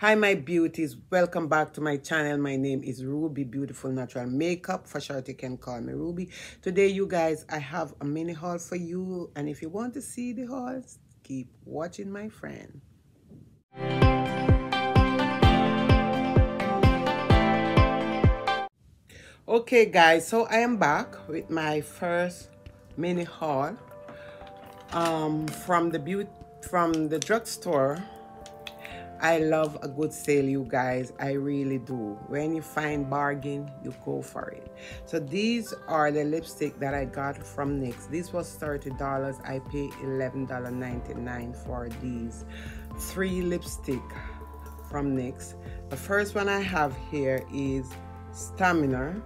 Hi my beauties, welcome back to my channel. My name is Ruby Beautiful Natural Makeup. For short you can call me Ruby. Today you guys, I have a mini haul for you, and if you want to see the hauls, keep watching my friend. Okay guys, so I am back with my first mini haul from the drugstore. I love a good sale, you guys. I really do. When you find bargain, you go for it. So these are the lipstick that I got from NYX. This was $30. I paid $11.99 for these 3 lipstick from NYX. The first one I have here is Stamina,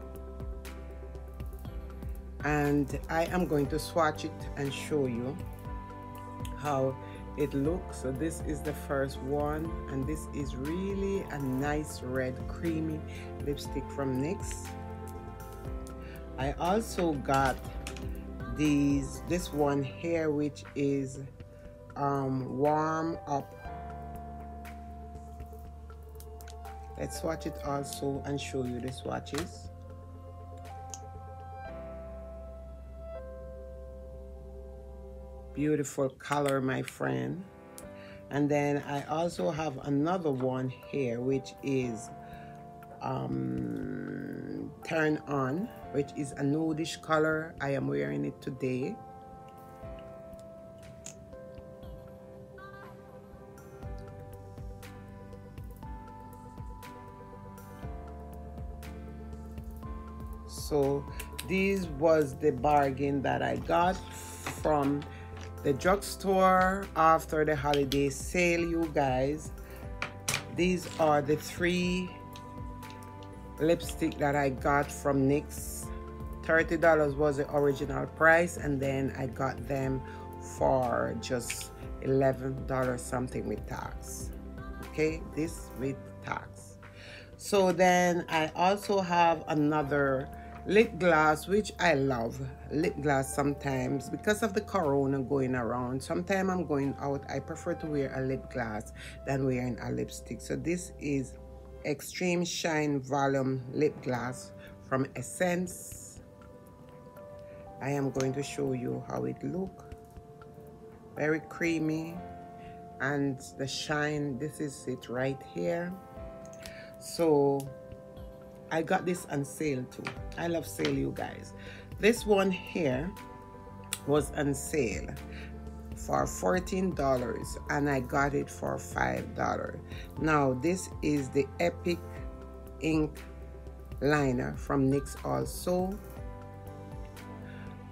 and I am going to swatch it and show you how it looks. So this is the first one, and this is really a nice red creamy lipstick from NYX. I also got this one here, which is Warm Up. Let's swatch it also and show you the swatches. Beautiful color, my friend. And then I also have another one here, which is Turn On, which is a nudish color. I am wearing it today. So this was the bargain that I got from the drugstore after the holiday sale, you guys. These are the 3 lipstick that I got from NYX. $30 was the original price, and then I got them for just $11 something with tax. Okay, this with tax. So then I also have another lip gloss, which I love lip gloss sometimes because of the corona going around. Sometimes I'm going out, I prefer to wear a lip gloss than wearing a lipstick. So this is Extreme Shine Volume Lip Gloss from Essence. I am going to show you how it looks. Very creamy, and the shine, this is it right here. So I got this on sale too. I love sale, you guys. This one here was on sale for $14, and I got it for $5. Now this is the Epic Ink liner from NYX also.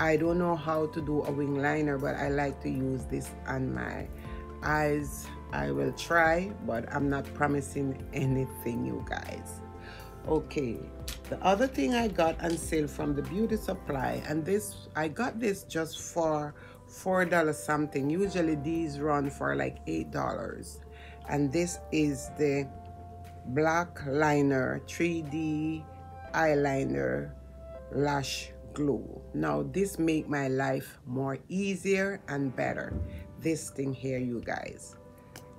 I don't know how to do a wing liner, but I like to use this on my eyes. I will try, but I'm not promising anything, you guys. Okay, the other thing I got on sale from the beauty supply, and this I got this just for $4 something. Usually these run for like $8, and this is the Black Liner 3D eyeliner lash glue. Now this make my life more easier and better, this thing here, you guys.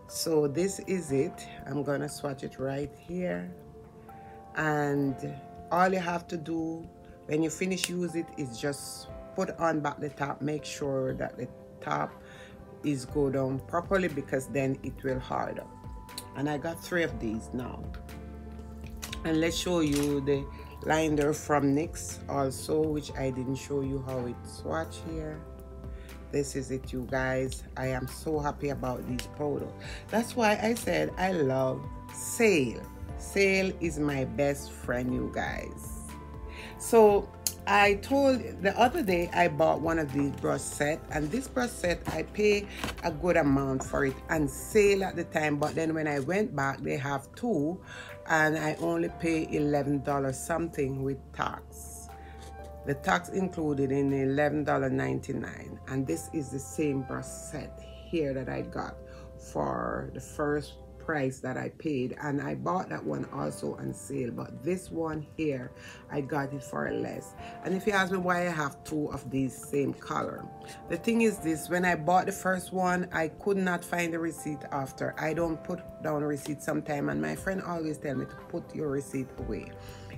So this is it. I'm gonna swatch it right here. And all you have to do when you finish use it is just put on back the top. Make sure that the top is go down properly, because then it will hard up. And I got 3 of these now. And let's show you the liner from NYX also, which I didn't show you how it swatch here. This is it, you guys. I am so happy about these products. That's why I said I love sale. Sale is my best friend, you guys. So I told the other day I bought one of these brush set, and this brush set I pay a good amount for it on sale at the time, but then when I went back they have 2, and I only pay $11 something with tax. The tax included in $11.99, and this is the same brush set here that I got for the first price that I paid, and I bought that one also on sale, but this one here I got it for less. And if you ask me why I have two of these same color, the thing is this: when I bought the first one, I could not find the receipt after. I don't put down a receipt sometime, and my friend always tell me to put your receipt away.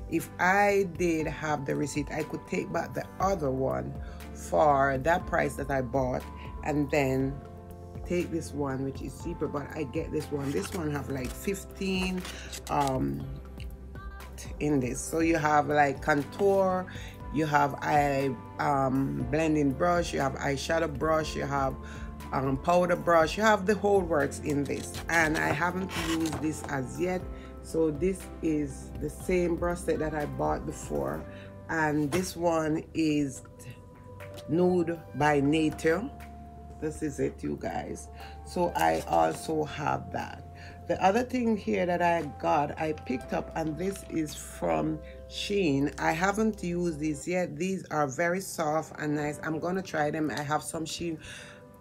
If I did have the receipt, I could take back the other one for that price that I bought, and then take this one, which is cheaper, but I get this one. This one have like 15 in this. So you have like contour, you have eye blending brush, you have eyeshadow brush, you have powder brush, you have the whole works in this. And I haven't used this as yet. So this is the same brush set that I bought before, and this one is Nude by Nature. This is it, you guys. So I also have that. The other thing here that I got, I picked up, and this is from Shein. I haven't used these yet. These are very soft and nice. I'm gonna try them. I have some Shein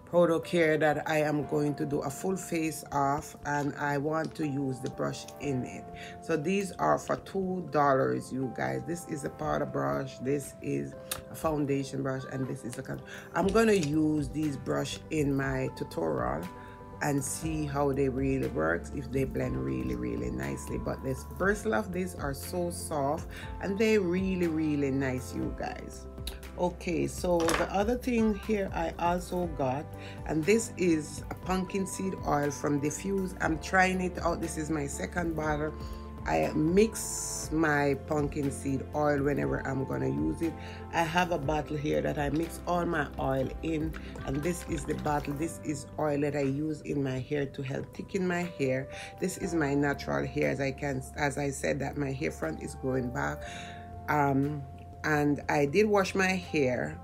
product here that I am going to do a full face off, and I want to use the brush in it. So these are for $2, you guys. This is a powder brush, this is a foundation brush, and this is a I'm gonna use these brush in my tutorial and see how they really work, if they blend really nicely. But the bristle of these are so soft, and they really nice, you guys. Okay, so the other thing here I also got, and this is a pumpkin seed oil from Diffuse. I'm trying it out. This is my second bottle. I mix my pumpkin seed oil whenever I'm gonna use it. I have a bottle here that I mix all my oil in, and this is the bottle. This is oil that I use in my hair to help thicken my hair. This is my natural hair. As I said, that my hair front is growing back. And I did wash my hair,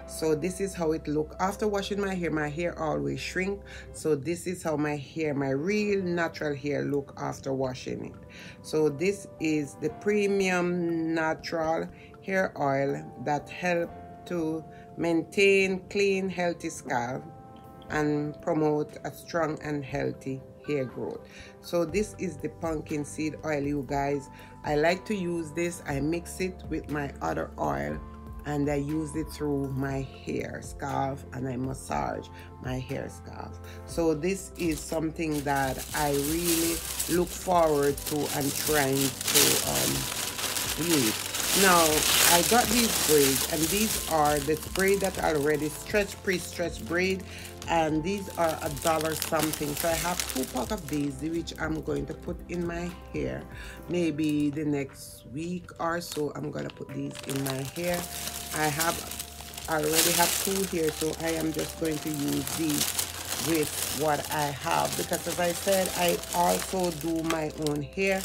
so this is how it look. After washing my hair always shrink. So this is how my hair, my real natural hair, look after washing it. So this is the premium natural hair oil that help to maintain clean, healthy scalp and promote a strong and healthy hair growth. So this is the pumpkin seed oil, you guys. I like to use this. I mix it with my other oil, and I use it through my hair scalp, and I massage my hair scalp. So this is something that I really look forward to and trying to use. Now I got these braids, and these are the braid that are already pre-stretched braid, and these are $1 something. So I have 2 packs of these, which I'm going to put in my hair. Maybe the next week or so I'm gonna put these in my hair. I already have 2 here, so I am just going to use these with what I have, because as I said, I also do my own hair.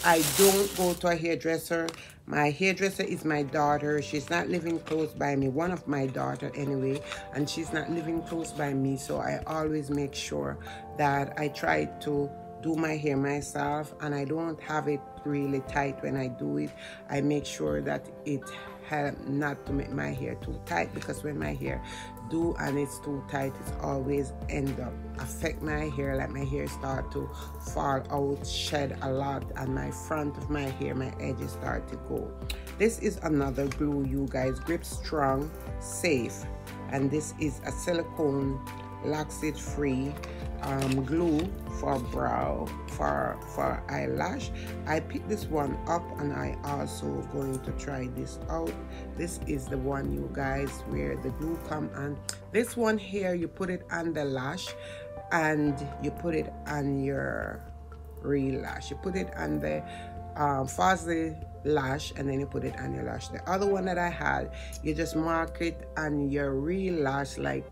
I don't go to a hairdresser. My hairdresser is my daughter. She's not living close by me, one of my daughter anyway, and she's not living close by me, so I always make sure that I try to do my hair myself, and I don't have it really tight when I do it. I make sure that it helps not to make my hair too tight, because when my hair do and it's too tight, it's always end up affect my hair, like my hair start to fall out, shed a lot, and my front of my hair, my edges start to go. This is another glue, you guys. Grip Strong, safe, and this is a silicone laxate free glue for brow, for eyelash. I picked this one up, and I also going to try this out. This is the one, you guys, where the glue come on. This one here, you put it on the lash and you put it on your real lash. You put it on the fuzzy lash, and then you put it on your lash. The other one that I had, you just mark it on your real lash like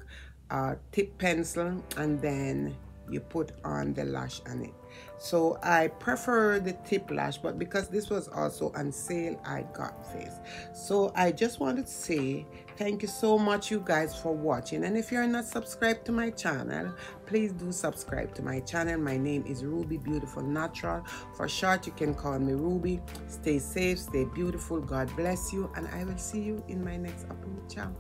tip pencil, and then you put on the lash on it. So I prefer the tip lash, but because this was also on sale, I got this. So I just wanted to say thank you so much, you guys, for watching. And if you're not subscribed to my channel, please do subscribe to my channel. My name is Ruby Beautiful Natural. For short, you can call me Ruby. Stay safe, stay beautiful. God bless you, and I will see you in my next upload. Ciao.